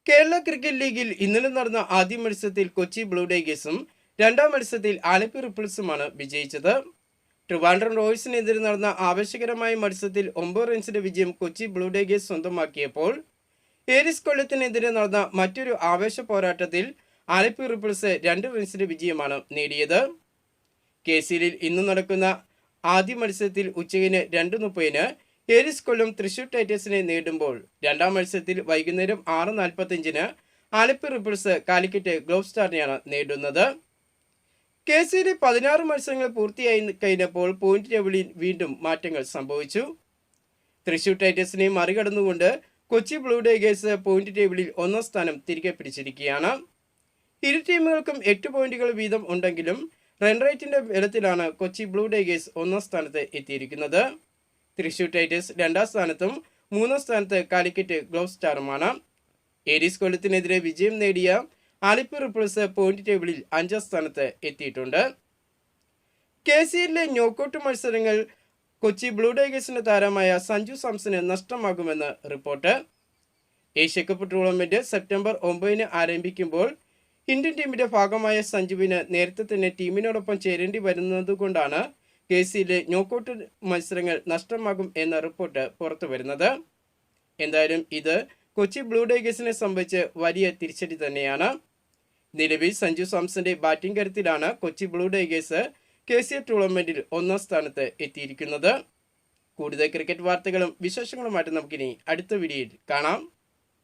Kerala cricket ലീഗിൽ ഇന്നലെ നടന്ന ആദ്യ മത്സരത്തിൽ കൊച്ചി ബ്ലൂ ടൈഗേഴ്സും രണ്ടാം മത്സരത്തിൽ ആലപ്പി റിപ്പിൾസുമാണ് വിജയിച്ചത്. ട്രിവാൻഡ്രം റോയൽസിനെതിരെ നടന്ന ആവേശകരമായ മത്സരത്തിൽ 9 റൺസിന്റെ വിജയം കൊച്ചി ബ്ലൂ ടൈഗേഴ്സ് സ്വന്തമാക്കിയപ്പോൾ ഏരിസ് കൊല്ലത്തിനെതിരെ നടന്ന മറ്റൊരു ആവേശ പോരാട്ടത്തിൽ ആലപ്പി റിപ്പിൾസ് 2 റൺസിന്റെ വിജയമാണ് നേടിയത്. KCL ഇന്ന് നടക്കുന്ന ആദ്യ മത്സരത്തിൽ ഉച്ചകഴിഞ്ഞ് 2:30 ഏരിസ് കൊല്ലം തൃശൂർ ടൈറ്റൻസിനെ നേടുമ്പോൾ രണ്ടാം മത്സരത്തിൽ വൈകുന്നേരം 6:45 ആലപ്പി റിപ്പിൾസ് കാലിക്കറ്റ് ഗ്ലോബ് സ്റ്റാറിനെയാണ് നേടുന്നത്. KCL 16 മത്സരങ്ങൾ പൂർത്തിയായി കഴിഞ്ഞപ്പോൾ പോയിന്റ് ടേബിളിൽ വീണ്ടും മാറ്റങ്ങൾ സംഭവിച്ചു. തൃശൂർ ടൈറ്റൻസിനെ മറികടന്നുകൊണ്ട് കൊച്ചി ബ്ലൂ ടൈഗേഴ്സ് പോയിന്റ് ടേബിളിൽ 1ാം സ്ഥാനം തിരികെ പിടിച്ചിരിക്കുകയാണ്. ഇരു ടീമുകൾക്കും 8 പോയിന്റുകൾ വീതം ഉണ്ടെങ്കിലും റൺ റേറ്റിന്റെ ബലത്തിലാണ് കൊച്ചി ബ്ലൂ ടൈഗേഴ്സ് 1ാം സ്ഥാനത്ത് എത്തിയിരിക്കുന്നത്. തൃശൂർ ടൈറ്റൻസ് 2ാം സ്ഥാനത്തും 3ാം സ്ഥാനത്ത് കാലിക്കറ്റ് ഗ്ലോബ് സ്റ്റാറുമാണ്. ഏരീസ് കൊല്ലത്തിനെതിരെ വിജയം നേടിയ ആലപ്പി റിപ്പിൾസ് പോയിന്റ് ടേബിളിൽ 5ാം സ്ഥാനത്ത് എത്തിയിട്ടുണ്ട്. KCLിലെ നോക്കൌട്ട് മത്സരങ്ങൾ കൊച്ചി ബ്ലൂ ടൈഗേഴ്സിന്റെ താരമായ സഞ്ജു സാംസന് നഷ്ടമാകുമെന്ന് റിപ്പോർട്ട്. ഏഷ്യാകപ്പ് ടൂർണമെന്റ് സെപ്റ്റംബർ 9 ആരംഭിക്കുമ്പോൾ ഇന്ത്യൻ ടീമിന്റെ ഭാഗമായ സഞ്ജുവിന് നേരത്തെ തന്നെ ടീമിനോടൊപ്പം ചേരേണ്ടി വരുന്നതുകൊണ്ടാണ് KCLിലെ നോക്കൌട്ട് മത്സരങ്ങൾ നഷ്ടമാകും എന്ന റിപ്പോർട്ട് പുറത്തു വരുന്നത്. എന്തായാലും ഇത് കൊച്ചി ബ്ലൂ ടൈഗേഴ്സിനെ സംബന്ധിച്ച് വലിയ തിരിച്ചടി തന്നെയാണ്. നിലവിൽ സഞ്ജു സാംസന്റെ ബാറ്റിംഗ് കരുത്തിലാണ് കൊച്ചി ബ്ലൂ ടൈഗേഴ്സ് KCL ടൂർണമെന്റിൽ 1ാം സ്ഥാനത്ത് എത്തിയിരിക്കുന്നത്. കൂടുതൽ ക്രിക്കറ്റ് വാർത്തകളും വിശേഷങ്ങളുമായിട്ട് നമുക്കിനി അടുത്ത വീഡിയോയിൽ കാണാം.